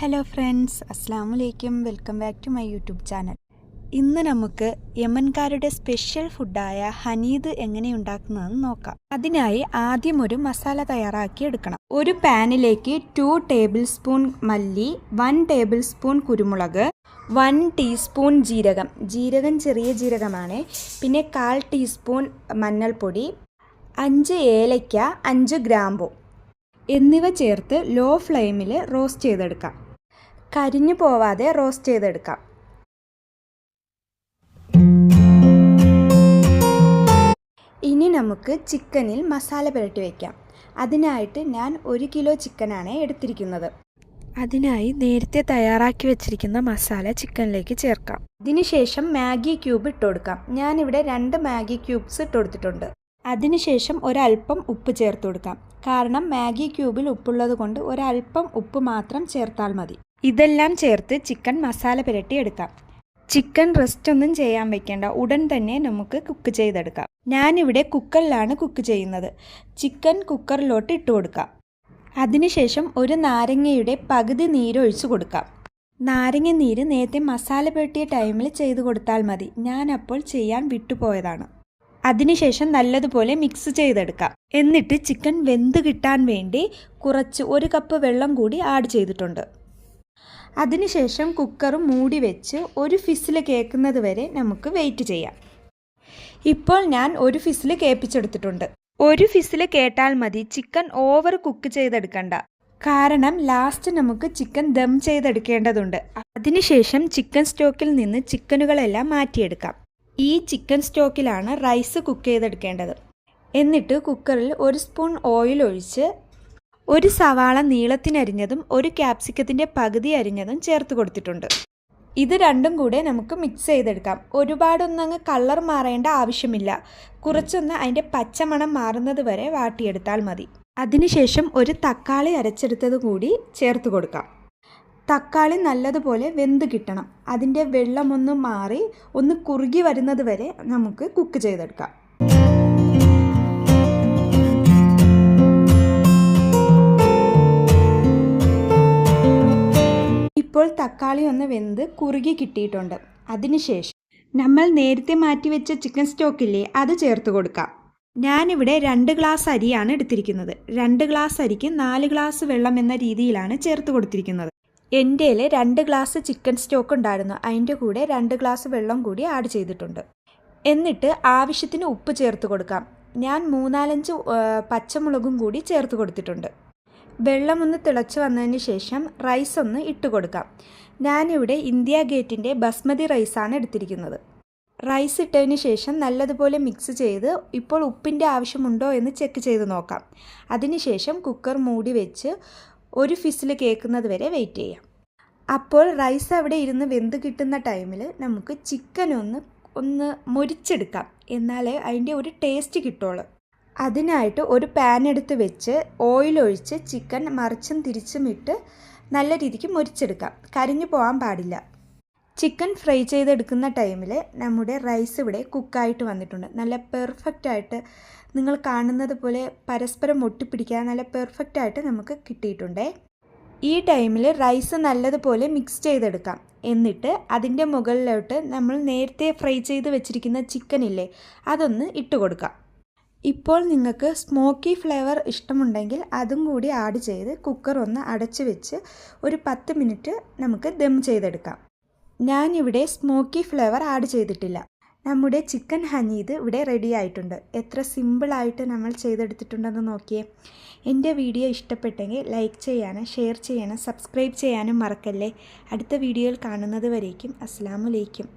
Hello friends, അസ്സാം വലൈക്കും. Welcome back to my YouTube channel. ഇന്ന് നമുക്ക് യമൻകാരുടെ സ്പെഷ്യൽ ഫുഡായ ഹനീദ് എങ്ങനെ ഉണ്ടാക്കുന്നതെന്ന് നോക്കാം. അതിനായി ആദ്യം ഒരു മസാല തയ്യാറാക്കി എടുക്കണം. ഒരു പാനിലേക്ക് 2 ടേബിൾ സ്പൂൺ മല്ലി, 1 ടേബിൾ സ്പൂൺ കുരുമുളക്, 1 ടീസ്പൂൺ ജീരകം ചെറിയ ജീരകമാണ്, പിന്നെ 1/4 ടീസ്പൂൺ മഞ്ഞൾപ്പൊടി, 5 ഏലയ്ക്ക, 5 ഗ്രാമ്പൂ എന്നിവ ചേർത്ത് ലോ ഫ്ലെയിമിൽ റോസ്റ്റ് ചെയ്തെടുക്കാം. കരിഞ്ഞു പോവാതെ റോസ്റ്റ് ചെയ്തെടുക്കാം. ഇനി നമുക്ക് ചിക്കനിൽ മസാല പുരട്ടി വയ്ക്കാം. അതിനായിട്ട് ഞാൻ 1 കിലോ ചിക്കനാണ് എടുത്തിരിക്കുന്നത്. അതിനായി നേരത്തെ തയ്യാറാക്കി വെച്ചിരിക്കുന്ന മസാല ചിക്കനിലേക്ക് ചേർക്കാം. അതിനുശേഷം മാഗി ക്യൂബ് ഇട്ട് കൊടുക്കാം. ഞാനിവിടെ 2 മാഗി ക്യൂബ്സ് ഇട്ട് കൊടുത്തിട്ടുണ്ട്. അതിനുശേഷം ഒരല്പം ഉപ്പ് ചേർത്ത് കൊടുക്കാം. കാരണം മാഗി ക്യൂബിൽ ഉപ്പുള്ളത് കൊണ്ട് ഒരല്പം ഉപ്പ് മാത്രം ചേർത്താൽ മതി. ഇതെല്ലാം ചേർത്ത് ചിക്കൻ മസാല പുരട്ടി എടുക്കാം. ചിക്കൻ റെസ്റ്റ് ഒന്നും ചെയ്യാൻ വെക്കേണ്ട, ഉടൻ തന്നെ നമുക്ക് കുക്ക് ചെയ്തെടുക്കാം. ഞാനിവിടെ കുക്കറിലാണ് കുക്ക് ചെയ്യുന്നത്. ചിക്കൻ കുക്കറിലോട്ട് ഇട്ട് കൊടുക്കാം. അതിനുശേഷം ഒരു നാരങ്ങയുടെ പകുതി നീരൊഴിച്ച് കൊടുക്കാം. നാരങ്ങ നീര് നേരത്തെ മസാല പുരട്ടിയ ടൈമിൽ ചെയ്ത് കൊടുത്താൽ മതി. ഞാൻ അപ്പോൾ ചെയ്യാൻ വിട്ടുപോയതാണ്. അതിനുശേഷം നല്ലതുപോലെ മിക്സ് ചെയ്തെടുക്കാം. എന്നിട്ട് ചിക്കൻ വെന്ത് കിട്ടാൻ വേണ്ടി കുറച്ച് 1 കപ്പ് വെള്ളം കൂടി ആഡ് ചെയ്തിട്ടുണ്ട്. അതിനുശേഷം കുക്കർ മൂടി വെച്ച് 1 ഫിസിൽ കേൾക്കുന്നത് വരെ നമുക്ക് വെയിറ്റ് ചെയ്യാം. ഇപ്പോൾ ഞാൻ 1 ഫിസിൽ കേൾപ്പിച്ചെടുത്തിട്ടുണ്ട്. 1 ഫിസിൽ കേട്ടാൽ മതി, ചിക്കൻ ഓവർ കുക്ക് ചെയ്തെടുക്കണ്ട. കാരണം ലാസ്റ്റ് നമുക്ക് ചിക്കൻ ദം ചെയ്തെടുക്കേണ്ടതുണ്ട്. അതിനുശേഷം ചിക്കൻ സ്റ്റോക്കിൽ നിന്ന് ചിക്കനുകളെല്ലാം മാറ്റിയെടുക്കാം. ഈ ചിക്കൻ സ്റ്റോക്കിലാണ് റൈസ് കുക്ക് ചെയ്തെടുക്കേണ്ടത്. എന്നിട്ട് കുക്കറിൽ 1 സ്പൂൺ ഓയിൽ ഒഴിച്ച് 1 സവാള നീളത്തിനരിഞ്ഞതും 1 ക്യാപ്സിക്കത്തിൻ്റെ പകുതി അരിഞ്ഞതും ചേർത്ത് കൊടുത്തിട്ടുണ്ട്. ഇത് രണ്ടും കൂടെ നമുക്ക് മിക്സ് ചെയ്തെടുക്കാം. ഒരുപാടൊന്നങ്ങ് കളർ മാറേണ്ട ആവശ്യമില്ല. കുറച്ചൊന്ന് അതിൻ്റെ പച്ചമണം മാറുന്നത് വരെ വാട്ടിയെടുത്താൽ മതി. അതിനുശേഷം 1 തക്കാളി അരച്ചെടുത്തത് കൂടി ചേർത്ത് കൊടുക്കാം. തക്കാളി നല്ലതുപോലെ വെന്ത് കിട്ടണം. അതിൻ്റെ വെള്ളമൊന്ന് മാറി ഒന്ന് കുറുകി വരുന്നത് വരെ നമുക്ക് കുക്ക് ചെയ്തെടുക്കാം. ഇപ്പോൾ തക്കാളി ഒന്ന് വെന്ത് കുറുകി കിട്ടിയിട്ടുണ്ട്. അതിനുശേഷം നമ്മൾ നേരത്തെ മാറ്റി വെച്ച ചിക്കൻ സ്റ്റോക്കില്ലേ, അത് ചേർത്ത് കൊടുക്കാം. ഞാനിവിടെ 2 ഗ്ലാസ് അരിയാണ് എടുത്തിരിക്കുന്നത്. 2 ഗ്ലാസ് അരിക്ക് 4 ഗ്ലാസ് വെള്ളം എന്ന രീതിയിലാണ് ചേർത്ത് കൊടുത്തിരിക്കുന്നത്. എൻ്റെ 2 ഗ്ലാസ് ചിക്കൻ സ്റ്റോക്ക് ഉണ്ടായിരുന്നു. അതിൻ്റെ കൂടെ 2 ഗ്ലാസ് വെള്ളം കൂടി ആഡ് ചെയ്തിട്ടുണ്ട്. എന്നിട്ട് ആവശ്യത്തിന് ഉപ്പ് ചേർത്ത് കൊടുക്കാം. ഞാൻ 3-4 പച്ചമുളകും കൂടി ചേർത്ത് കൊടുത്തിട്ടുണ്ട്. വെള്ളം ഒന്ന് തിളച്ച് വന്നതിന് ശേഷം റൈസ് ഒന്ന് ഇട്ട് കൊടുക്കാം. ഞാനിവിടെ ഇന്ത്യ ഗേറ്റിൻ്റെ ബസ്മതി റൈസാണ് എടുത്തിരിക്കുന്നത്. റൈസ് ഇട്ടതിന് ശേഷം നല്ലതുപോലെ മിക്സ് ചെയ്ത് ഇപ്പോൾ ഉപ്പിൻ്റെ ആവശ്യമുണ്ടോ എന്ന് ചെക്ക് ചെയ്ത് നോക്കാം. അതിനുശേഷം കുക്കർ മൂടി വെച്ച് 1 ഫിസിൽ കേൾക്കുന്നത് വരെ വെയിറ്റ് ചെയ്യാം. അപ്പോൾ റൈസ് അവിടെ ഇരുന്ന് വെന്ത് കിട്ടുന്ന ടൈമിൽ നമുക്ക് ചിക്കൻ ഒന്ന് മൊരിച്ചെടുക്കാം. എന്നാലേ അതിൻ്റെ ഒരു ടേസ്റ്റ് കിട്ടുള്ളൂ. അതിനായിട്ട് ഒരു പാൻ എടുത്ത് വെച്ച് ഓയിൽ ഒഴിച്ച് ചിക്കൻ മറിച്ചും തിരിച്ചും ഇട്ട് നല്ല രീതിക്ക് മൊരിച്ചെടുക്കാം. കരിഞ്ഞു പോകാൻ പാടില്ല. ചിക്കൻ ഫ്രൈ ചെയ്തെടുക്കുന്ന ടൈമിൽ നമ്മുടെ റൈസ് ഇവിടെ കുക്കായിട്ട് വന്നിട്ടുണ്ട്. നല്ല പെർഫെക്റ്റായിട്ട് നിങ്ങൾ കാണുന്നത് പോലെ പരസ്പരം ഒട്ടിപ്പിടിക്കാൻ നല്ല പെർഫെക്റ്റായിട്ട് നമുക്ക് കിട്ടിയിട്ടുണ്ടേ. ഈ ടൈമിൽ റൈസ് നല്ലതുപോലെ മിക്സ് ചെയ്തെടുക്കാം. എന്നിട്ട് അതിൻ്റെ മുകളിലോട്ട് നമ്മൾ നേരത്തെ ഫ്രൈ ചെയ്ത് വെച്ചിരിക്കുന്ന ചിക്കനില്ലേ, അതൊന്ന് ഇട്ട് കൊടുക്കാം. ഇപ്പോൾ നിങ്ങൾക്ക് സ്മോക്കി ഫ്ലേവർ ഇഷ്ടമുണ്ടെങ്കിൽ അതും കൂടി ആഡ് ചെയ്ത് കുക്കർ ഒന്ന് അടച്ച് വെച്ച് ഒരു 10 മിനിറ്റ് നമുക്ക് ദം ചെയ്തെടുക്കാം. ഞാനിവിടെ സ്മോക്കി ഫ്ലേവർ ആഡ് ചെയ്തിട്ടില്ല. നമ്മുടെ ചിക്കൻ ഹനീദ് ഇവിടെ റെഡി ആയിട്ടുണ്ട്. എത്ര സിമ്പിളായിട്ട് നമ്മൾ ചെയ്തെടുത്തിട്ടുണ്ടെന്ന് നോക്കിയേ. എൻ്റെ വീഡിയോ ഇഷ്ടപ്പെട്ടെങ്കിൽ ലൈക്ക് ചെയ്യാനും ഷെയർ ചെയ്യാനും സബ്സ്ക്രൈബ് ചെയ്യാനും മറക്കല്ലേ. അടുത്ത വീഡിയോയിൽ കാണുന്നത് വരേക്കും അസ്സലാമു അലൈക്കും.